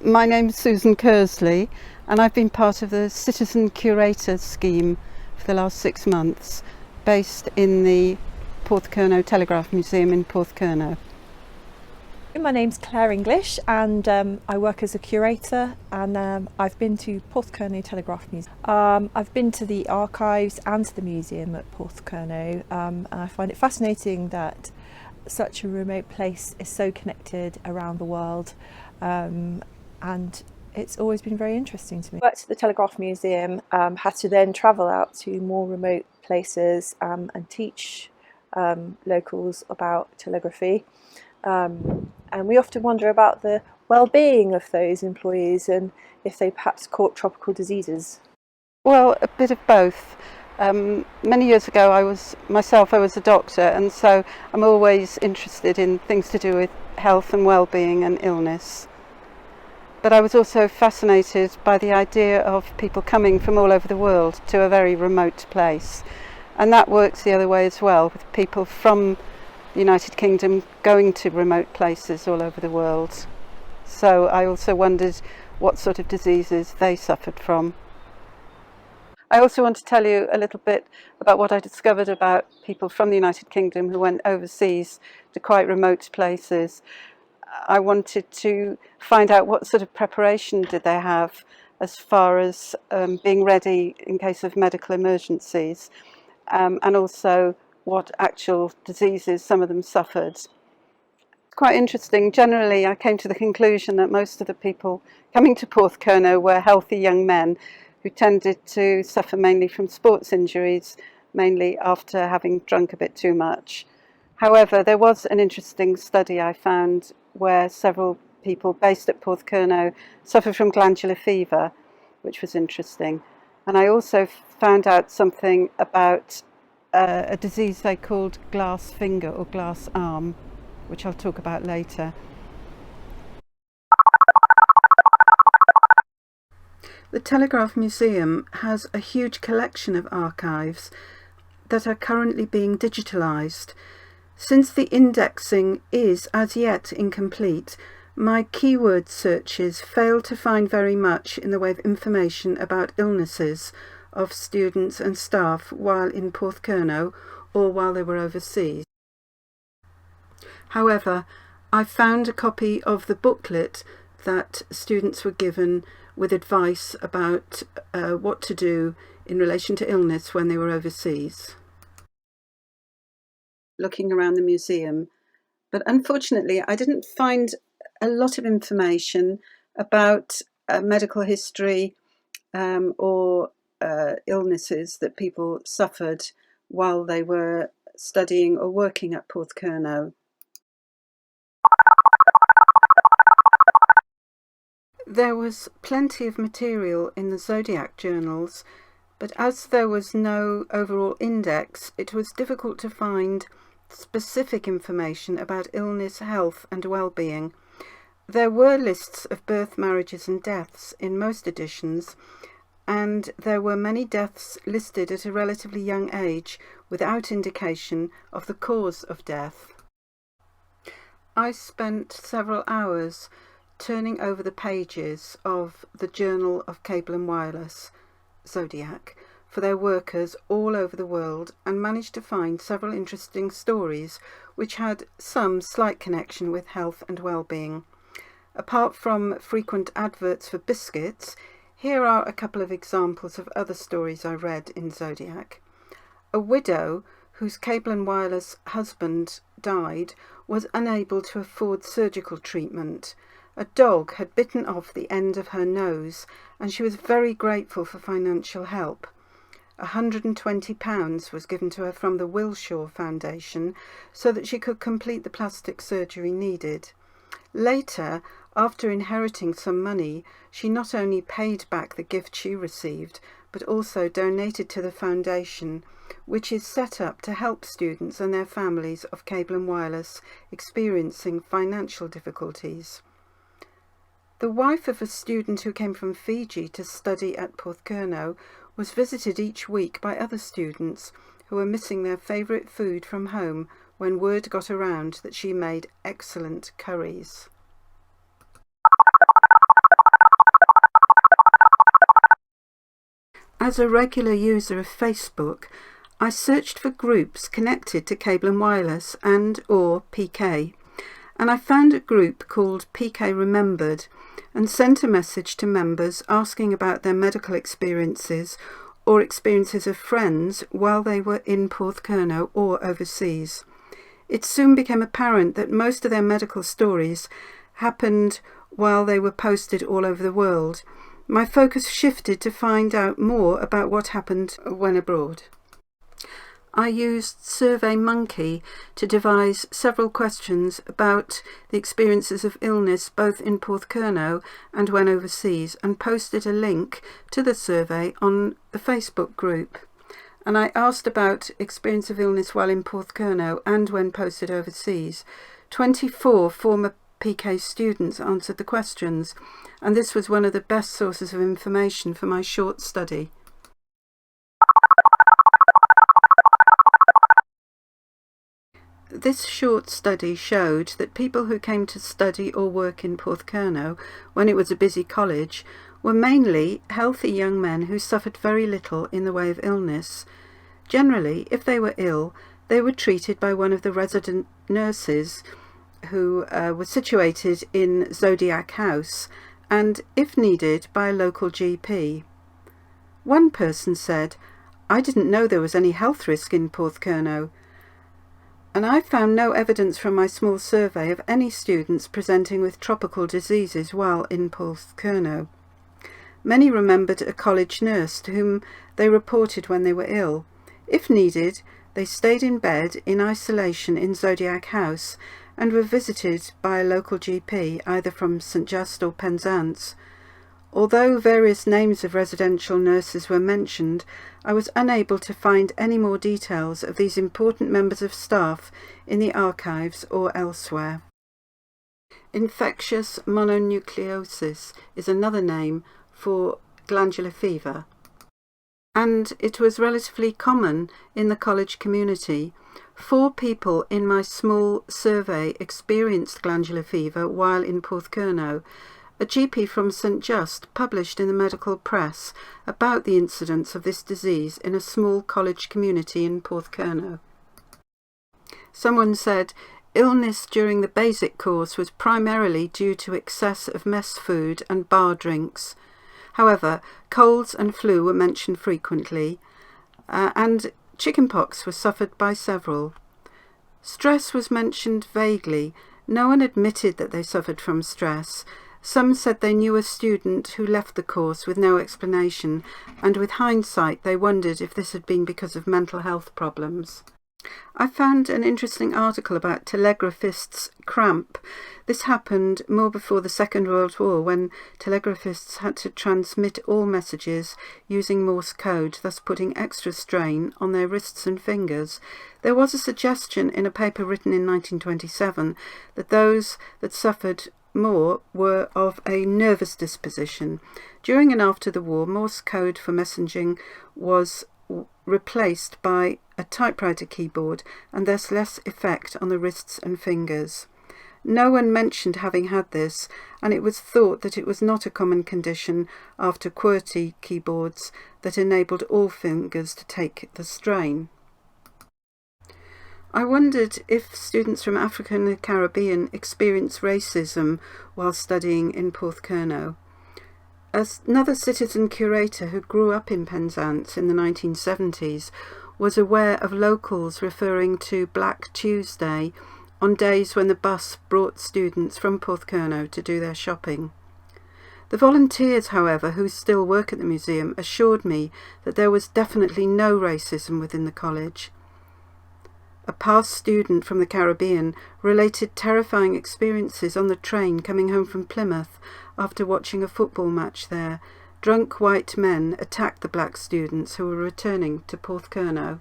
My name's Susan Kersley, and I've been part of the Citizen Curators scheme for the last 6 months, based in the Porthcurno Telegraph Museum in Porthcurno. My name's Claire English, and I work as a curator, and I've been to Porthcurno Telegraph Museum. I've been to the archives and to the museum at Porthcurno, and I find it fascinating that such a remote place is so connected around the world, and it's always been very interesting to me. I worked at the Telegraph Museum, had to then travel out to more remote places and teach locals about telegraphy. And we often wonder about the well-being of those employees and if they perhaps caught tropical diseases. Well, a bit of both. Many years ago I was a doctor, and so I'm always interested in things to do with health and well-being and illness. But I was also fascinated by the idea of people coming from all over the world to a very remote place. And that works the other way as well, with people from the United Kingdom going to remote places all over the world. So I also wondered what sort of diseases they suffered from. I also want to tell you a little bit about what I discovered about people from the United Kingdom who went overseas to quite remote places. I wanted to find out what sort of preparation did they have as far as being ready in case of medical emergencies, and also what actual diseases some of them suffered. It's quite interesting. Generally, I came to the conclusion that most of the people coming to Porthcurno were healthy young men who tended to suffer mainly from sports injuries, mainly after having drunk a bit too much. However, there was an interesting study I found where several people based at Porthcurno suffered from glandular fever, which was interesting. And I also found out something about a disease they called glass finger or glass arm, which I'll talk about later. The Telegraph Museum has a huge collection of archives that are currently being digitalised. Since the indexing is as yet incomplete, my keyword searches fail to find very much in the way of information about illnesses of students and staff while in Porthcurno or while they were overseas. However, I found a copy of the booklet that students were given with advice about what to do in relation to illness when they were overseas. Looking around the museum, but unfortunately I didn't find a lot of information about medical history or illnesses that people suffered while they were studying or working at Porthcurno. There was plenty of material in the Zodiac journals, but as there was no overall index, it was difficult to find specific information about illness, health and well-being. There were lists of birth, marriages and deaths in most editions, and there were many deaths listed at a relatively young age without indication of the cause of death. I spent several hours turning over the pages of the Journal of Cable and Wireless, Zodiac, for their workers all over the world, and managed to find several interesting stories which had some slight connection with health and well-being. Apart from frequent adverts for biscuits, here are a couple of examples of other stories I read in Zodiac. A widow whose cable and wireless husband died was unable to afford surgical treatment. A dog had bitten off the end of her nose, and she was very grateful for financial help. £120 was given to her from the Wilshaw Foundation so that she could complete the plastic surgery needed. Later, after inheriting some money, she not only paid back the gift she received, but also donated to the foundation, which is set up to help students and their families of cable and wireless experiencing financial difficulties. The wife of a student who came from Fiji to study at Porthcurno was visited each week by other students who were missing their favourite food from home when word got around that she made excellent curries. As a regular user of Facebook, I searched for groups connected to Cable and Wireless and/or PK, and I found a group called PK Remembered and sent a message to members asking about their medical experiences or experiences of friends while they were in Porthcurno or overseas. It soon became apparent that most of their medical stories happened while they were posted all over the world. My focus shifted to find out more about what happened when abroad. I used SurveyMonkey to devise several questions about the experiences of illness both in Porthcurno and when overseas, and posted a link to the survey on the Facebook group. And I asked about experience of illness while in Porthcurno and when posted overseas. 24 former PK students answered the questions, and this was one of the best sources of information for my short study. This short study showed that people who came to study or work in Porthcurno when it was a busy college were mainly healthy young men who suffered very little in the way of illness. Generally, if they were ill, they were treated by one of the resident nurses who were situated in Zodiac House, and, if needed, by a local GP. One person said, "I didn't know there was any health risk in Porthcurno," and I found no evidence from my small survey of any students presenting with tropical diseases while in Porthcurno. Many remembered a college nurse to whom they reported when they were ill. If needed, they stayed in bed in isolation in Zodiac House and were visited by a local GP, either from St Just or Penzance. Although various names of residential nurses were mentioned, I was unable to find any more details of these important members of staff in the archives or elsewhere. Infectious mononucleosis is another name for glandular fever, and it was relatively common in the college community. 4 people in my small survey experienced glandular fever while in Porthcurno. A GP from St Just published in the medical press about the incidence of this disease in a small college community in Porthcurno. Someone said illness during the basic course was primarily due to excess of mess food and bar drinks. However, colds and flu were mentioned frequently, and chickenpox was suffered by several. Stress was mentioned vaguely. No one admitted that they suffered from stress. Some said they knew a student who left the course with no explanation, and with hindsight they wondered if this had been because of mental health problems. I found an interesting article about telegraphists' cramp. This happened more before the Second World War, when telegraphists had to transmit all messages using Morse code, thus putting extra strain on their wrists and fingers. There was a suggestion in a paper written in 1927 that those that suffered more were of a nervous disposition. During and after the war, Morse code for messaging was replaced by a typewriter keyboard, and thus less effect on the wrists and fingers. No one mentioned having had this, and it was thought that it was not a common condition after QWERTY keyboards that enabled all fingers to take the strain. I wondered if students from Africa and the Caribbean experience racism while studying in Porthcurno. Another citizen curator who grew up in Penzance in the 1970s was aware of locals referring to Black Tuesday on days when the bus brought students from Porthcurno to do their shopping. The volunteers, however, who still work at the museum, assured me that there was definitely no racism within the college. A past student from the Caribbean related terrifying experiences on the train coming home from Plymouth after watching a football match there. Drunk white men attacked the black students who were returning to Porthcurno.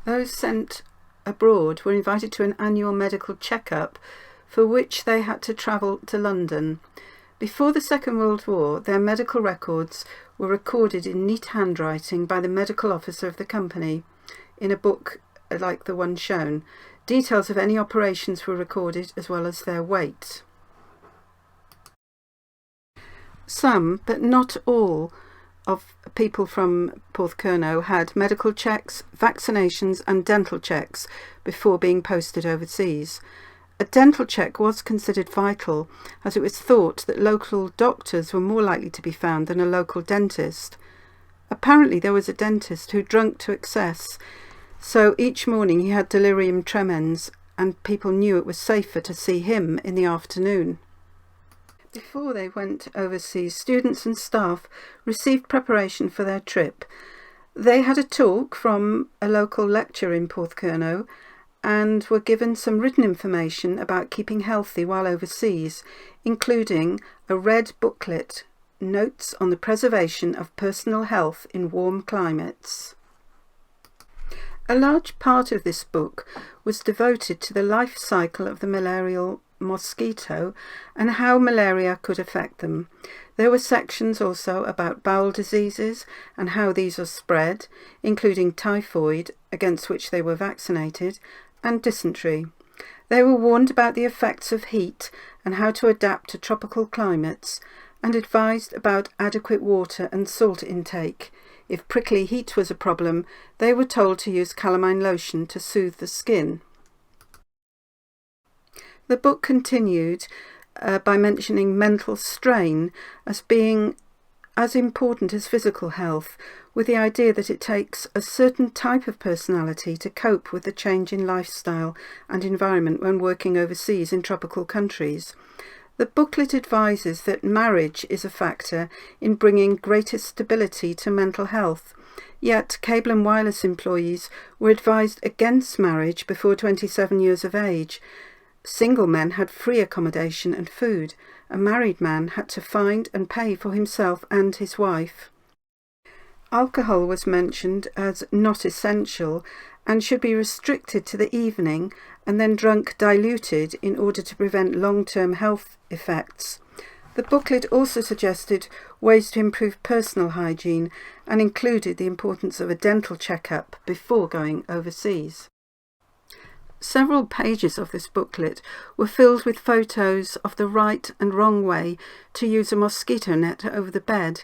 Those sent abroad were invited to an annual medical check-up for which they had to travel to London. Before the Second World War, their medical records were recorded in neat handwriting by the medical officer of the company in a book like the one shown. Details of any operations were recorded as well as their weight. Some, but not all, of people from Porthcurno had medical checks, vaccinations and dental checks before being posted overseas. A dental check was considered vital, as it was thought that local doctors were more likely to be found than a local dentist. Apparently there was a dentist who drank to excess, so each morning he had delirium tremens, and people knew it was safer to see him in the afternoon. Before they went overseas, students and staff received preparation for their trip. They had a talk from a local lecturer in Porthcurno and were given some written information about keeping healthy while overseas, including a red booklet, Notes on the Preservation of Personal Health in Warm Climates. A large part of this book was devoted to the life cycle of the malarial mosquito and how malaria could affect them. There were sections also about bowel diseases and how these are spread, including typhoid, against which they were vaccinated, and dysentery. They were warned about the effects of heat and how to adapt to tropical climates, and advised about adequate water and salt intake. If prickly heat was a problem, they were told to use calamine lotion to soothe the skin. The book continued by mentioning mental strain as being as important as physical health, with the idea that it takes a certain type of personality to cope with the change in lifestyle and environment when working overseas in tropical countries. The booklet advises that marriage is a factor in bringing greater stability to mental health, yet cable and wireless employees were advised against marriage before 27 years of age. Single men had free accommodation and food. A married man had to find and pay for himself and his wife. Alcohol was mentioned as not essential and should be restricted to the evening and then drunk diluted in order to prevent long-term health effects. The booklet also suggested ways to improve personal hygiene and included the importance of a dental checkup before going overseas. Several pages of this booklet were filled with photos of the right and wrong way to use a mosquito net over the bed.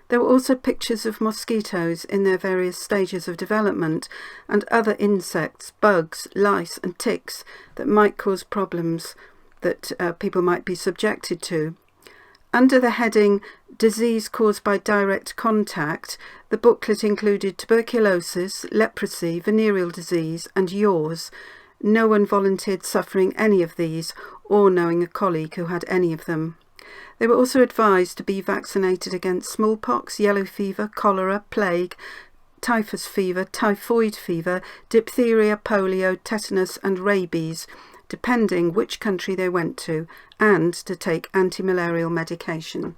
There were also pictures of mosquitoes in their various stages of development and other insects, bugs, lice and ticks that might cause problems that people might be subjected to. Under the heading Disease Caused by Direct Contact, the booklet included tuberculosis, leprosy, venereal disease and yaws. No one volunteered suffering any of these or knowing a colleague who had any of them. They were also advised to be vaccinated against smallpox, yellow fever, cholera, plague, typhus fever, typhoid fever, diphtheria, polio, tetanus and rabies, depending which country they went to, and to take anti-malarial medication.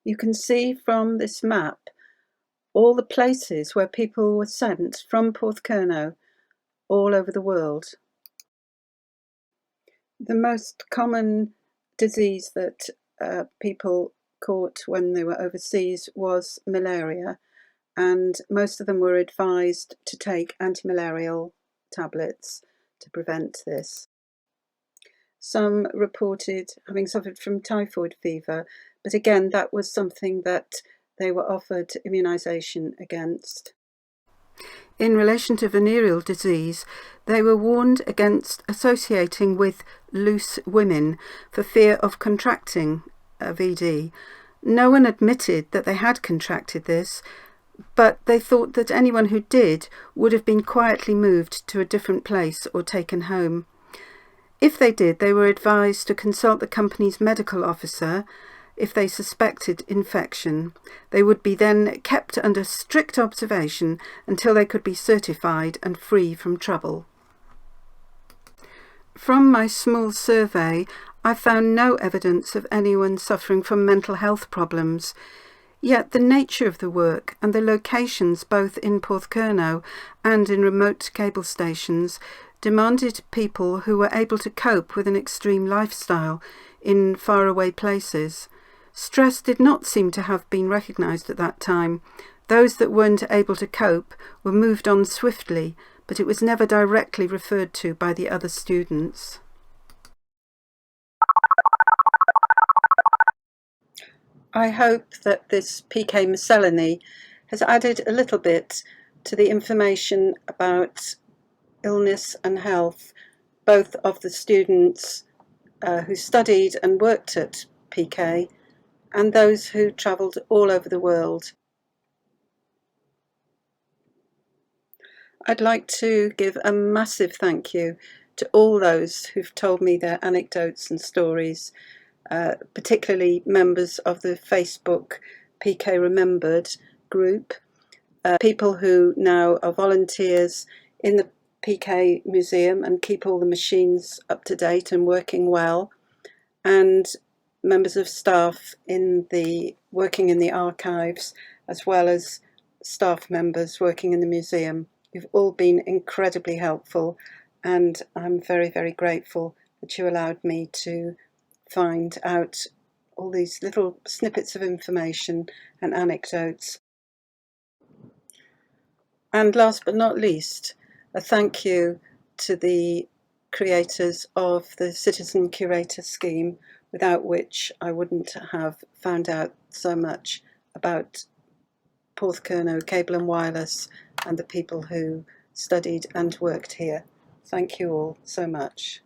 You can see from this map all the places where people were sent from Porthcurno all over the world. The most common disease that people caught when they were overseas was malaria, and most of them were advised to take anti-malarial tablets to prevent this. Some reported having suffered from typhoid fever, but again that was something that they were offered immunisation against. In relation to venereal disease, they were warned against associating with loose women for fear of contracting VD. No one admitted that they had contracted this, but they thought that anyone who did would have been quietly moved to a different place or taken home. If they did, they were advised to consult the company's medical officer. If they suspected infection, they would be then kept under strict observation until they could be certified and free from trouble. From my small survey, I found no evidence of anyone suffering from mental health problems. Yet the nature of the work and the locations both in Porthcurno and in remote cable stations demanded people who were able to cope with an extreme lifestyle in faraway places. Stress did not seem to have been recognised at that time. Those that weren't able to cope were moved on swiftly, but it was never directly referred to by the other students. I hope that this PK Miscellany has added a little bit to the information about illness and health, both of the students who studied and worked at PK and those who travelled all over the world. I'd like to give a massive thank you to all those who've told me their anecdotes and stories, particularly members of the Facebook PK Remembered group, people who now are volunteers in the PK Museum and keep all the machines up to date and working well, and members of staff working in the archives, as well as staff members working in the museum. You've all been incredibly helpful, and I'm very, very grateful that you allowed me to find out all these little snippets of information and anecdotes. And last but not least, a thank you to the creators of the Citizen Curator scheme, without which I wouldn't have found out so much about Porthcurno Cable and Wireless and the people who studied and worked here. Thank you all so much.